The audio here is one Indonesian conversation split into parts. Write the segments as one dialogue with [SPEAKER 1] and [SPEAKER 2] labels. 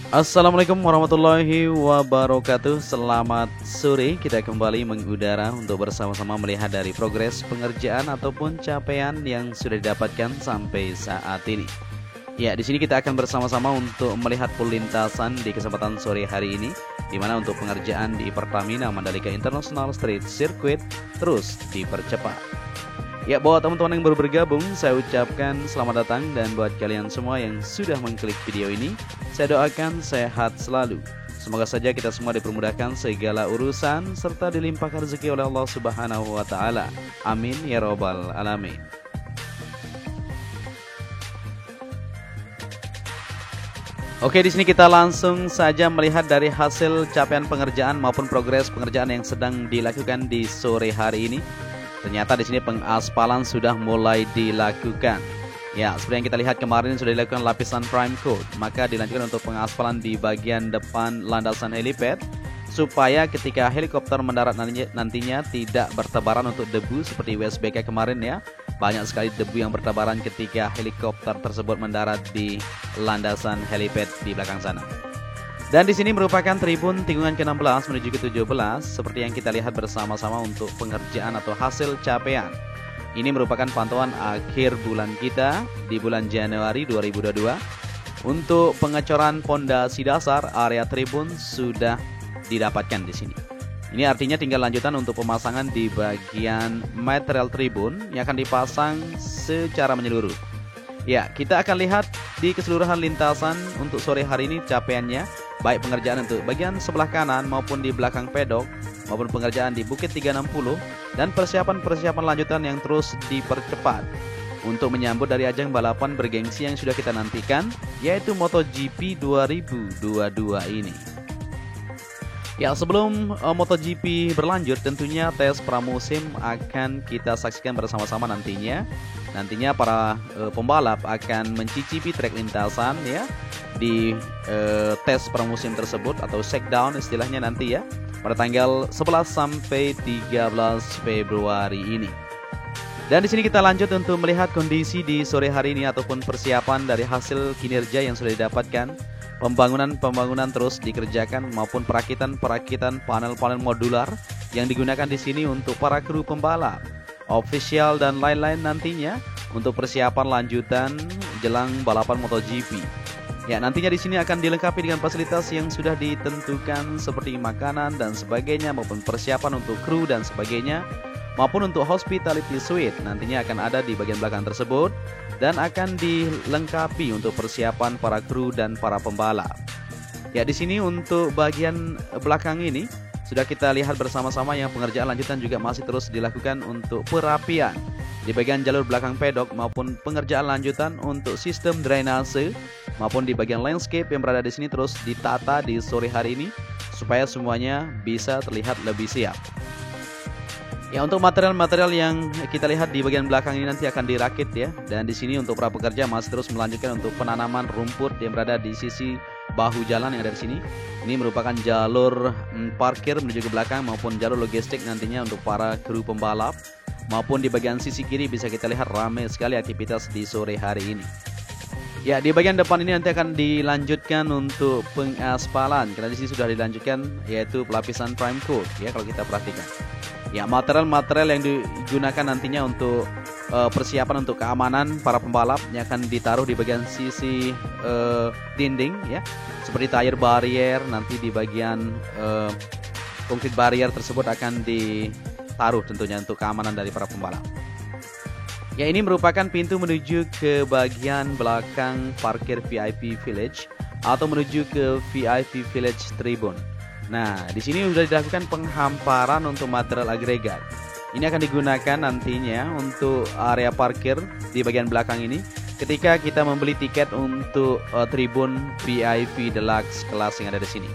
[SPEAKER 1] Assalamualaikum warahmatullahi wabarakatuh. Selamat sore, kita kembali mengudara untuk bersama-sama melihat dari progres pengerjaan ataupun capaian yang sudah didapatkan sampai saat ini. Ya, di sini kita akan bersama-sama untuk melihat full lintasan di kesempatan sore hari ini, di mana untuk pengerjaan di Pertamina Mandalika International Street Circuit terus dipercepat. Ya, buat teman-teman yang baru bergabung, saya ucapkan selamat datang, dan buat kalian semua yang sudah mengklik video ini, saya doakan sehat selalu. Semoga saja kita semua dipermudahkan segala urusan serta dilimpahkan rezeki oleh Allah Subhanahu wa taala. Amin ya robbal alamin. Oke, di sini kita langsung saja melihat dari hasil capaian pengerjaan maupun progres pengerjaan yang sedang dilakukan di sore hari ini. Ternyata di sini pengaspalan sudah mulai dilakukan. Ya, seperti yang kita lihat kemarin sudah dilakukan lapisan prime coat, maka dilanjutkan untuk pengaspalan di bagian depan landasan helipad supaya ketika helikopter mendarat nantinya tidak bertebaran untuk debu seperti USBK kemarin ya. Banyak sekali debu yang bertebaran ketika helikopter tersebut mendarat di landasan helipad di belakang sana. Dan di sini merupakan tribun tikungan ke-16 menuju ke-17 seperti yang kita lihat bersama-sama untuk pengerjaan atau hasil capaian. Ini merupakan pantauan akhir bulan kita di bulan Januari 2022. Untuk pengecoran pondasi dasar area tribun sudah didapatkan di sini. Ini artinya tinggal lanjutan untuk pemasangan di bagian material tribun yang akan dipasang secara menyeluruh. Ya, kita akan lihat di keseluruhan lintasan untuk sore hari ini capaiannya, baik pengerjaan untuk bagian sebelah kanan maupun di belakang pedok, maupun pengerjaan di Bukit 360, dan persiapan-persiapan lanjutan yang terus dipercepat untuk menyambut dari ajang balapan bergengsi yang sudah kita nantikan, yaitu MotoGP 2022 ini. Ya, sebelum MotoGP berlanjut, tentunya tes pramusim akan kita saksikan bersama-sama nantinya. Nantinya para pembalap akan mencicipi trek lintasan ya di tes pramusim tersebut atau shakedown istilahnya nanti ya, pada tanggal 11 sampai 13 Februari ini. Dan di sini kita lanjut untuk melihat kondisi di sore hari ini ataupun persiapan dari hasil kinerja yang sudah didapatkan. Pembangunan terus dikerjakan maupun perakitan panel-panel modular yang digunakan di sini untuk para kru pembalap, official dan lain-lain nantinya untuk persiapan lanjutan jelang balapan MotoGP. Ya, nantinya di sini akan dilengkapi dengan fasilitas yang sudah ditentukan seperti makanan dan sebagainya maupun persiapan untuk kru dan sebagainya, maupun untuk hospitality suite nantinya akan ada di bagian belakang tersebut dan akan dilengkapi untuk persiapan para kru dan para pembalap. Ya, di sini untuk bagian belakang ini sudah kita lihat bersama-sama yang pengerjaan lanjutan juga masih terus dilakukan untuk perapian di bagian jalur belakang pedok maupun pengerjaan lanjutan untuk sistem drainase maupun di bagian landscape yang berada di sini terus ditata di sore hari ini supaya semuanya bisa terlihat lebih siap. Ya, untuk material-material yang kita lihat di bagian belakang ini nanti akan dirakit ya. Dan di sini untuk para pekerja masih terus melanjutkan untuk penanaman rumput yang berada di sisi bahu jalan yang ada di sini. Ini merupakan jalur parkir menuju ke belakang maupun jalur logistik nantinya untuk para kru pembalap. Maupun di bagian sisi kiri bisa kita lihat ramai sekali aktivitas di sore hari ini. Ya, di bagian depan ini nanti akan dilanjutkan untuk pengaspalan karena di sini sudah dilanjutkan yaitu pelapisan prime coat ya kalau kita perhatikan. Ya, material-material yang digunakan nantinya untuk persiapan untuk keamanan para pembalap yang akan ditaruh di bagian sisi dinding ya, seperti tire barrier nanti di bagian concrete barrier tersebut akan ditaruh tentunya untuk keamanan dari para pembalap. Ya, ini merupakan pintu menuju ke bagian belakang parkir VIP Village atau menuju ke VIP Village Tribune. Nah, di sini sudah dilakukan penghamparan untuk material agregat. Ini akan digunakan nantinya untuk area parkir di bagian belakang ini ketika kita membeli tiket untuk tribun VIP Deluxe kelas yang ada di sini.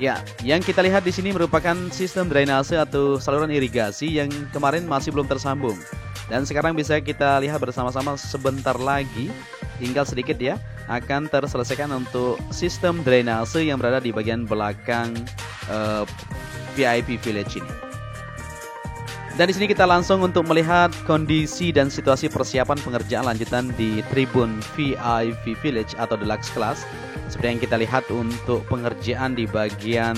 [SPEAKER 1] Ya, yang kita lihat di sini merupakan sistem drainase atau saluran irigasi yang kemarin masih belum tersambung. Dan sekarang bisa kita lihat bersama-sama sebentar lagi, tinggal sedikit ya, akan terselesaikan untuk sistem drainase yang berada di bagian belakang VIP Village ini. Dan di sini kita langsung untuk melihat kondisi dan situasi persiapan pengerjaan lanjutan di tribun VIP Village atau Deluxe Class. Seperti yang kita lihat untuk pengerjaan di bagian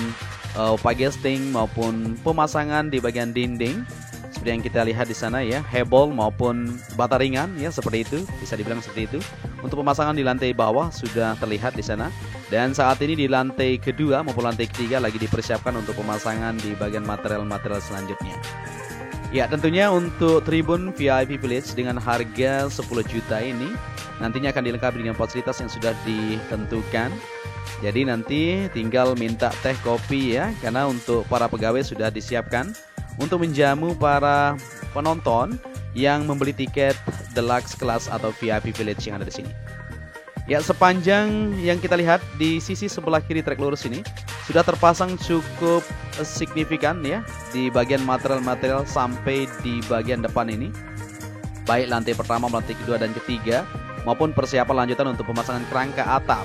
[SPEAKER 1] pagesting maupun pemasangan di bagian dinding. Seperti yang kita lihat di sana ya, hebol maupun bata ringan ya, seperti itu, bisa dibilang seperti itu. Untuk pemasangan di lantai bawah sudah terlihat di sana. Dan saat ini di lantai kedua maupun lantai ketiga lagi dipersiapkan untuk pemasangan di bagian material-material selanjutnya. Ya, tentunya untuk tribun VIP Village dengan harga 10 juta ini nantinya akan dilengkapi dengan fasilitas yang sudah ditentukan. Jadi nanti tinggal minta teh kopi ya, karena untuk para pegawai sudah disiapkan untuk menjamu para penonton yang membeli tiket Deluxe Class atau VIP Village yang ada di sini. Ya, sepanjang yang kita lihat di sisi sebelah kiri trek lurus ini sudah terpasang cukup signifikan ya di bagian material-material sampai di bagian depan ini, baik lantai pertama, lantai kedua dan ketiga, maupun persiapan lanjutan untuk pemasangan kerangka atap.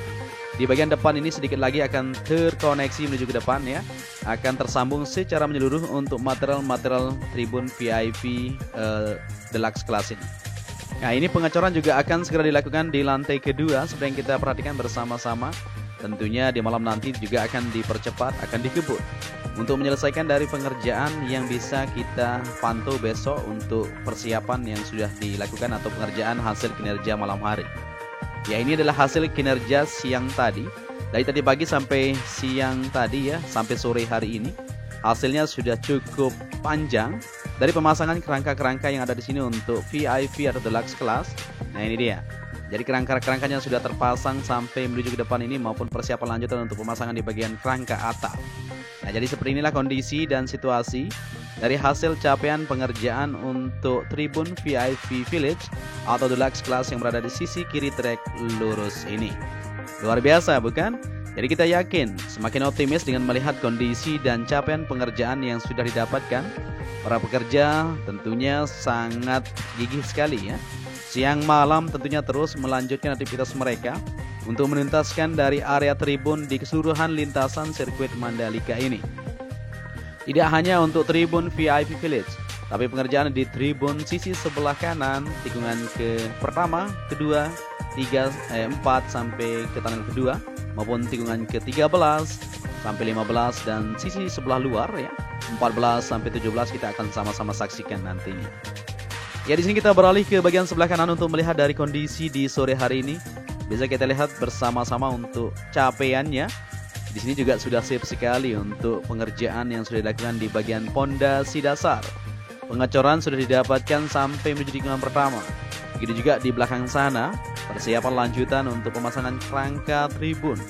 [SPEAKER 1] Di bagian depan ini sedikit lagi akan terkoneksi menuju ke depan ya, akan tersambung secara menyeluruh untuk material-material tribun VIP Deluxe Class ini. Nah, ini pengecoran juga akan segera dilakukan di lantai kedua seperti yang kita perhatikan bersama-sama. Tentunya di malam nanti juga akan dipercepat, akan dikebut untuk menyelesaikan dari pengerjaan yang bisa kita pantau besok untuk persiapan yang sudah dilakukan atau pengerjaan hasil kinerja malam hari. Ya, ini adalah hasil kinerja siang tadi. Dari tadi pagi sampai siang tadi ya, sampai sore hari ini. Hasilnya sudah cukup panjang dari pemasangan kerangka-kerangka yang ada di sini untuk VIP atau Deluxe Class. Nah, ini dia. Jadi kerangka-kerangkanya sudah terpasang sampai menuju ke depan ini maupun persiapan lanjutan untuk pemasangan di bagian kerangka atap. Nah, jadi seperti inilah kondisi dan situasi dari hasil capaian pengerjaan untuk tribun VIP Village atau Deluxe Class yang berada di sisi kiri trek lurus ini. Luar biasa, bukan? Jadi kita yakin, semakin optimis dengan melihat kondisi dan capaian pengerjaan yang sudah didapatkan. Para pekerja tentunya sangat gigih sekali ya. Siang malam tentunya terus melanjutkan aktivitas mereka untuk menuntaskan dari area tribun di keseluruhan lintasan sirkuit Mandalika ini. Tidak hanya untuk tribun VIP Village, tapi pengerjaan di tribun sisi sebelah kanan, tikungan ke pertama, kedua, 4 sampai ke tunnel kedua, maupun tikungan ke-13 sampai 15 dan sisi sebelah luar ya, 14 sampai 17 kita akan sama-sama saksikan nantinya. Ya, di sini kita beralih ke bagian sebelah kanan untuk melihat dari kondisi di sore hari ini. Bisa kita lihat bersama-sama untuk capaiannya. Di sini juga sudah siap sekali untuk pengerjaan yang sudah dilakukan di bagian pondasi dasar. Pengecoran sudah didapatkan sampai menuju tikungan pertama. Begitu juga di belakang sana, persiapan lanjutan untuk pemasangan kerangka tribun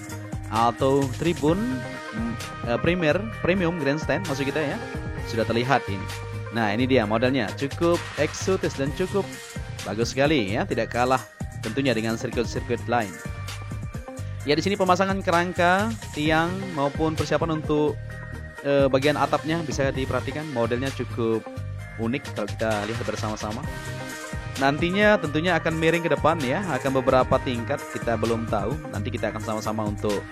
[SPEAKER 1] atau tribun premium grandstand maksud kita ya, sudah terlihat ini. Nah, ini dia modelnya, cukup eksotis dan cukup bagus sekali ya, tidak kalah tentunya dengan sirkuit-sirkuit lain. Ya, di sini pemasangan kerangka, tiang maupun persiapan untuk bagian atapnya bisa diperhatikan, modelnya cukup unik kalau kita lihat bersama-sama. Nantinya tentunya akan miring ke depan ya, akan beberapa tingkat kita belum tahu. Nanti kita akan sama-sama untuk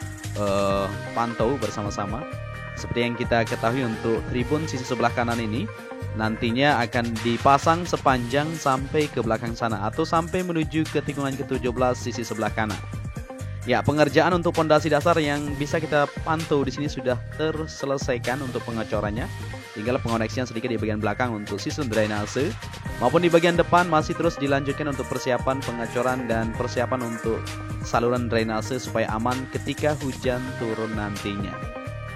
[SPEAKER 1] pantau bersama-sama. Seperti yang kita ketahui untuk tribun sisi sebelah kanan ini nantinya akan dipasang sepanjang sampai ke belakang sana atau sampai menuju ke tikungan ke-17 sisi sebelah kanan. Ya, pengerjaan untuk pondasi dasar yang bisa kita pantau di sini sudah terselesaikan untuk pengecorannya. Tinggal pengoneksian sedikit di bagian belakang untuk sistem drainase, maupun di bagian depan masih terus dilanjutkan untuk persiapan pengecoran dan persiapan untuk saluran drainase supaya aman ketika hujan turun nantinya.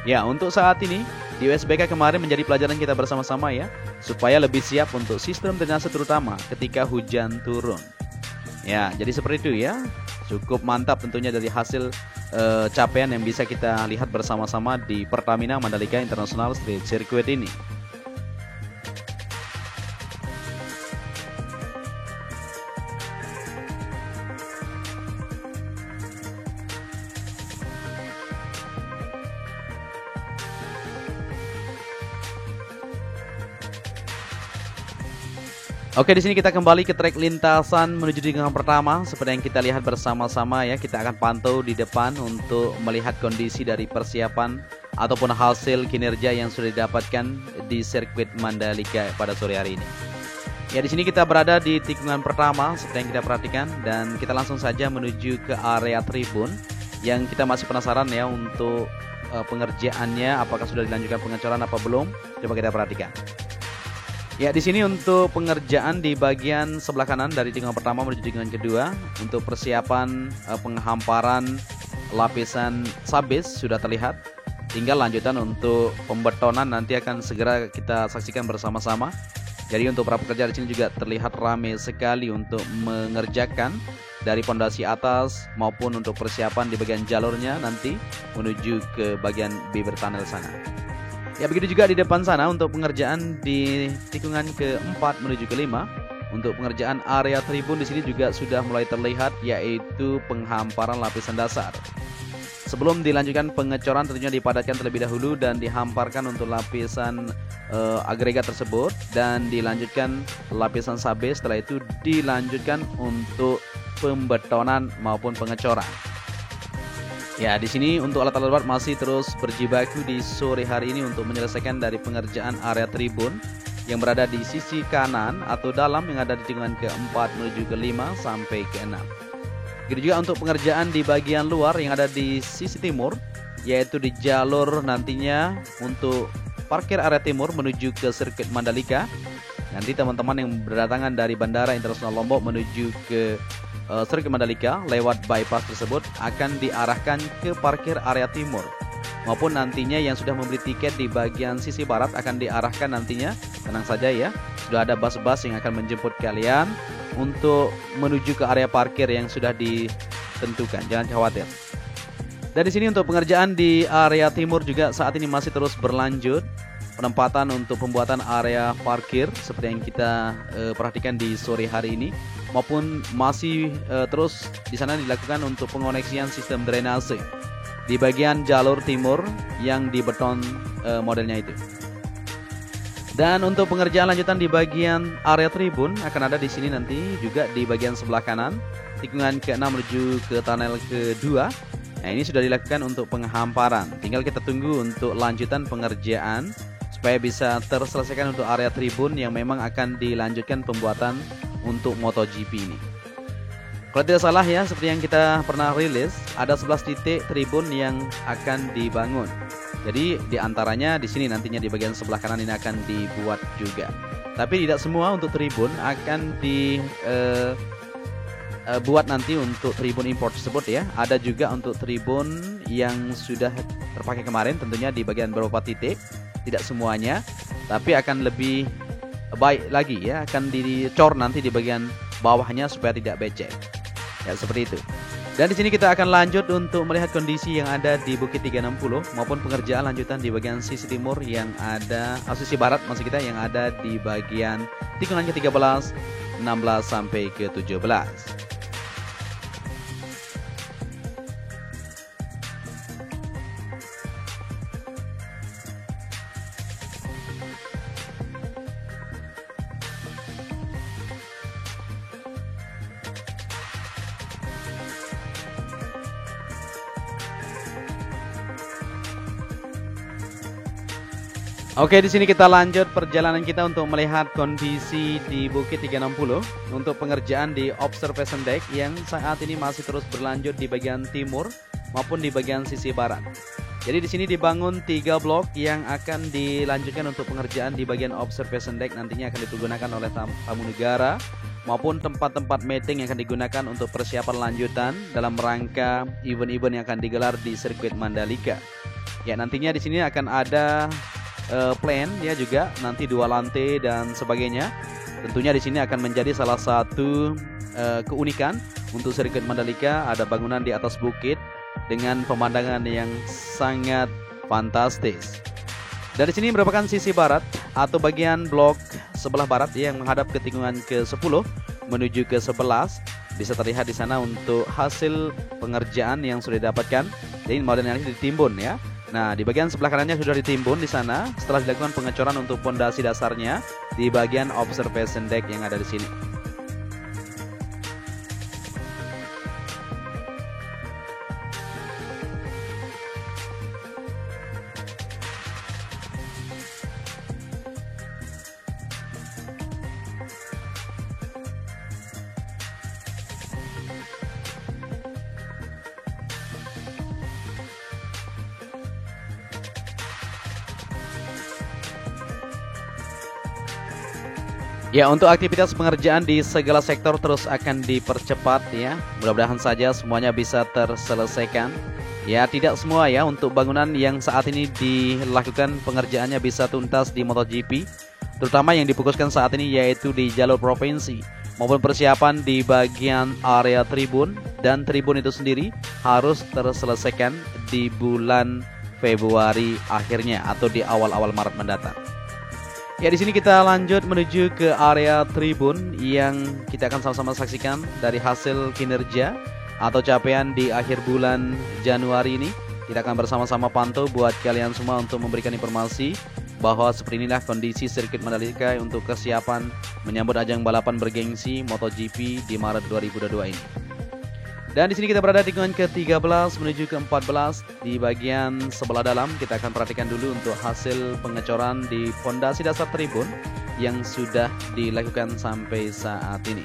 [SPEAKER 1] Ya, untuk saat ini di USBK kemarin menjadi pelajaran kita bersama-sama ya, supaya lebih siap untuk sistem drainase terutama ketika hujan turun. Ya, jadi seperti itu ya. Cukup mantap tentunya dari hasil capaian yang bisa kita lihat bersama-sama di Pertamina Mandalika International Street Circuit ini. Oke, di sini kita kembali ke trek lintasan menuju tikungan pertama. Seperti yang kita lihat bersama-sama ya, kita akan pantau di depan untuk melihat kondisi dari persiapan ataupun hasil kinerja yang sudah didapatkan di sirkuit Mandalika pada sore hari ini. Ya, di sini kita berada di tikungan pertama seperti yang kita perhatikan, dan kita langsung saja menuju ke area tribun yang kita masih penasaran ya untuk pengerjaannya, apakah sudah dilanjutkan pengecoran apa belum. Coba kita perhatikan. Ya, di sini untuk pengerjaan di bagian sebelah kanan dari tikungan pertama menuju tikungan kedua untuk persiapan penghamparan lapisan sabes sudah terlihat. Tinggal lanjutan untuk pembetonan nanti akan segera kita saksikan bersama-sama. Jadi untuk para pekerja di sini juga terlihat ramai sekali untuk mengerjakan dari pondasi atas maupun untuk persiapan di bagian jalurnya nanti menuju ke bagian bibir tunnel sana. Ya, begitu juga di depan sana untuk pengerjaan di tikungan keempat menuju kelima. Untuk pengerjaan area tribun di sini juga sudah mulai terlihat, yaitu penghamparan lapisan dasar. Sebelum dilanjutkan pengecoran tentunya dipadatkan terlebih dahulu dan dihamparkan untuk lapisan agregat tersebut, dan dilanjutkan lapisan sabes. Setelah itu dilanjutkan untuk pembetonan maupun pengecoran. Ya, di sini untuk alat-alat berat masih terus berjibaku di sore hari ini untuk menyelesaikan dari pengerjaan area tribun yang berada di sisi kanan atau dalam yang ada di tikungan keempat menuju ke-5 sampai ke-6. Begitu juga untuk pengerjaan di bagian luar yang ada di sisi timur, yaitu di jalur nantinya untuk parkir area timur menuju ke sirkuit Mandalika. Nanti teman-teman yang berdatangan dari Bandara Internasional Lombok menuju ke sirkuit Mandalika lewat bypass tersebut akan diarahkan ke parkir area timur, maupun nantinya yang sudah membeli tiket di bagian sisi barat akan diarahkan nantinya, tenang saja ya, sudah ada bus-bus yang akan menjemput kalian untuk menuju ke area parkir yang sudah ditentukan, jangan khawatir. Dan di sini untuk pengerjaan di area timur juga saat ini masih terus berlanjut. Penempatan untuk pembuatan area parkir seperti yang kita perhatikan di sore hari ini, maupun masih terus di sana dilakukan untuk pengoneksian sistem drainase di bagian jalur timur yang dibeton modelnya itu. Dan untuk pengerjaan lanjutan di bagian area tribun akan ada di sini nanti juga di bagian sebelah kanan tikungan ke-6 menuju ke tunnel kedua. Nah, ini sudah dilakukan untuk penghamparan. Tinggal kita tunggu untuk lanjutan pengerjaan supaya bisa terselesaikan untuk area tribun yang memang akan dilanjutkan pembuatan untuk MotoGP ini. Kalau tidak salah ya, seperti yang kita pernah rilis, ada 11 titik tribun yang akan dibangun. Jadi di antaranya di sini nantinya di bagian sebelah kanan ini akan dibuat juga. Tapi tidak semua untuk tribun akan dibuat nanti untuk tribun import tersebut ya. Ada juga untuk tribun yang sudah terpakai kemarin tentunya di bagian beberapa titik. Tidak semuanya, tapi akan lebih baik lagi ya, akan dicor nanti di bagian bawahnya supaya tidak becek. Ya, seperti itu. Dan di sini kita akan lanjut untuk melihat kondisi yang ada di Bukit 360 maupun pengerjaan lanjutan di bagian sisi timur yang ada, sisi barat maksud kita, yang ada di bagian tikungan ke-13, 16 sampai ke-17. Oke, di sini kita lanjut perjalanan kita untuk melihat kondisi di Bukit 360 untuk pengerjaan di observation deck yang saat ini masih terus berlanjut di bagian timur maupun di bagian sisi barat. Jadi di sini dibangun 3 blok yang akan dilanjutkan untuk pengerjaan di bagian observation deck, nantinya akan digunakan oleh tamu negara maupun tempat-tempat meeting yang akan digunakan untuk persiapan lanjutan dalam rangka event-event yang akan digelar di sirkuit Mandalika. Ya, nantinya di sini akan ada plan ya juga nanti 2 lantai dan sebagainya. Tentunya di sini akan menjadi salah satu keunikan untuk sirkuit Mandalika, ada bangunan di atas bukit dengan pemandangan yang sangat fantastis. Dari sini merupakan sisi barat atau bagian blok sebelah barat yang menghadap ke tikungan ke-10 menuju ke-11. Bisa terlihat di sana untuk hasil pengerjaan yang sudah didapatkan. Jadi modelnya ini ditimbun ya. Nah, di bagian sebelah kanannya sudah ditimbun di sana setelah dilakukan pengecoran untuk pondasi dasarnya di bagian observation deck yang ada di sini. Ya, untuk aktivitas pengerjaan di segala sektor terus akan dipercepat ya. Mudah-mudahan saja semuanya bisa terselesaikan. Ya, tidak semua ya, untuk bangunan yang saat ini dilakukan pengerjaannya bisa tuntas di MotoGP, terutama yang difokuskan saat ini yaitu di jalur provinsi maupun persiapan di bagian area tribun, dan tribun itu sendiri harus terselesaikan di bulan Februari akhirnya atau di awal-awal Maret mendatang. Ya, di sini kita lanjut menuju ke area tribun yang kita akan sama-sama saksikan dari hasil kinerja atau capaian di akhir bulan Januari ini. Kita akan bersama-sama pantau buat kalian semua untuk memberikan informasi bahwa seperti inilah kondisi sirkuit Mandalika untuk kesiapan menyambut ajang balapan bergengsi MotoGP di Maret 2022 ini. Dan di sini kita berada di tikungan ke-13 menuju ke-14 di bagian sebelah dalam. Kita akan perhatikan dulu untuk hasil pengecoran di pondasi dasar tribun yang sudah dilakukan sampai saat ini.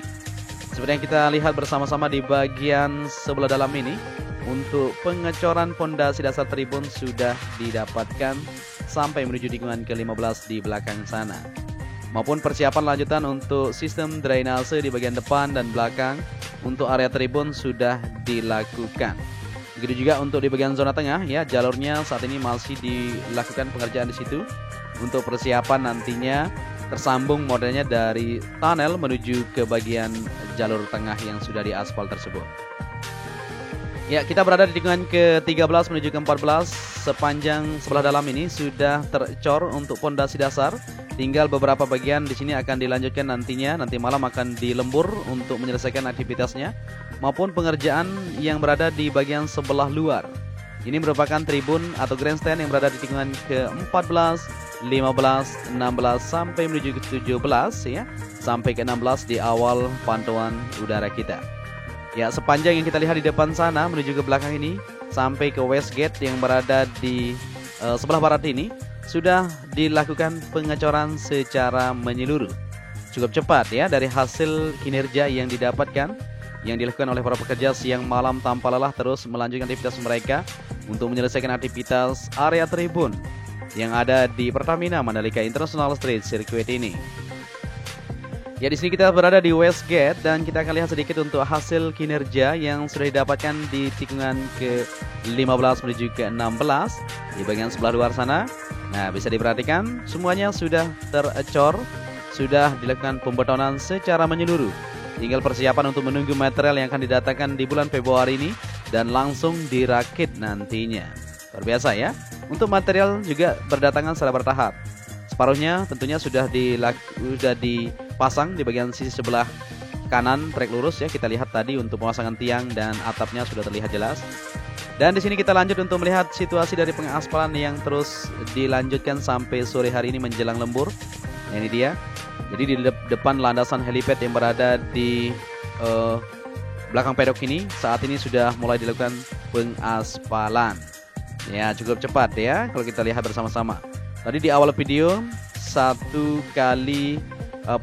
[SPEAKER 1] Seperti yang kita lihat bersama-sama di bagian sebelah dalam ini, untuk pengecoran pondasi dasar tribun sudah didapatkan sampai menuju tikungan ke-15 di belakang sana. Maupun persiapan lanjutan untuk sistem drainase di bagian depan dan belakang untuk area tribun sudah dilakukan. Begitu juga untuk di bagian zona tengah ya, jalurnya saat ini masih dilakukan pengerjaan di situ untuk persiapan nantinya tersambung modelnya dari tunnel menuju ke bagian jalur tengah yang sudah diaspal tersebut. Ya, kita berada di tikungan ke-13 menuju ke-14. Sepanjang sebelah dalam ini sudah tercor untuk pondasi dasar. Tinggal beberapa bagian di sini akan dilanjutkan nantinya. Nanti malam akan dilembur untuk menyelesaikan aktivitasnya maupun pengerjaan yang berada di bagian sebelah luar. Ini merupakan tribun atau grandstand yang berada di tikungan ke-14, 15, 16 sampai menuju ke-17 ya. Sampai ke-16 di awal pantauan udara kita. Ya, sepanjang yang kita lihat di depan sana menuju ke belakang ini sampai ke West Gate yang berada di sebelah barat ini sudah dilakukan pengecoran secara menyeluruh. Cukup cepat ya dari hasil kinerja yang didapatkan, yang dilakukan oleh para pekerja siang malam tanpa lelah terus melanjutkan aktivitas mereka untuk menyelesaikan aktivitas area tribun yang ada di Pertamina Mandalika International Street Circuit ini. Ya, di sini kita berada di West Gate dan kita akan lihat sedikit untuk hasil kinerja yang sudah didapatkan di tikungan ke-15 menuju ke-16 di bagian sebelah luar sana. Nah, bisa diperhatikan semuanya sudah tercor, sudah dilakukan pembetonan secara menyeluruh. Tinggal persiapan untuk menunggu material yang akan didatangkan di bulan Februari ini dan langsung dirakit nantinya. Luar biasa ya. Untuk material juga berdatangan secara bertahap. Separuhnya tentunya sudah dipasang di bagian sisi sebelah kanan trek lurus ya. Kita lihat tadi untuk pemasangan tiang dan atapnya sudah terlihat jelas. Dan di sini kita lanjut untuk melihat situasi dari pengaspalan yang terus dilanjutkan sampai sore hari ini menjelang lembur. Nah, ini dia. Jadi di depan landasan helipad yang berada di belakang pedok ini saat ini sudah mulai dilakukan pengaspalan. Ya, cukup cepat ya kalau kita lihat bersama-sama. Tadi di awal video satu kali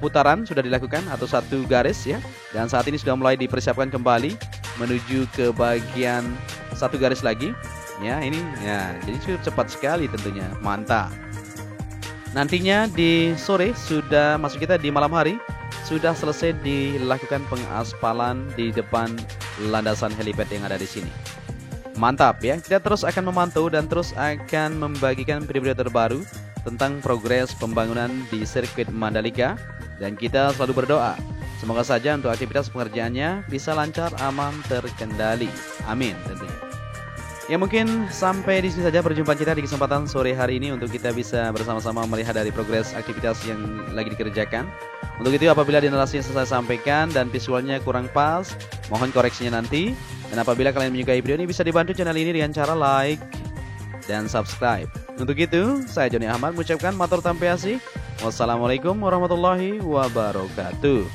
[SPEAKER 1] putaran sudah dilakukan atau satu garis ya. Dan saat ini sudah mulai dipersiapkan kembali menuju ke bagian satu garis lagi. Ya, ini ya, jadi cukup cepat sekali tentunya. Mantap. Nantinya di sore sudah masuk kita di malam hari sudah selesai dilakukan pengaspalan di depan landasan helipad yang ada di sini. Mantap ya, kita terus akan memantau dan terus akan membagikan video-video terbaru tentang progres pembangunan di sirkuit Mandalika. Dan kita selalu berdoa semoga saja untuk aktivitas pengerjaannya bisa lancar, aman, terkendali. Amin tentunya. Ya, mungkin sampai di sini saja perjumpaan kita di kesempatan sore hari ini untuk kita bisa bersama-sama melihat dari progres aktivitas yang lagi dikerjakan. Untuk itu apabila di narasi yang saya sampaikan dan visualnya kurang pas, mohon koreksinya nanti. Dan apabila kalian menyukai video ini bisa dibantu channel ini dengan cara like dan subscribe. Untuk itu, saya Joni Ahmad mengucapkan matur tampi asih. Wassalamualaikum warahmatullahi wabarakatuh.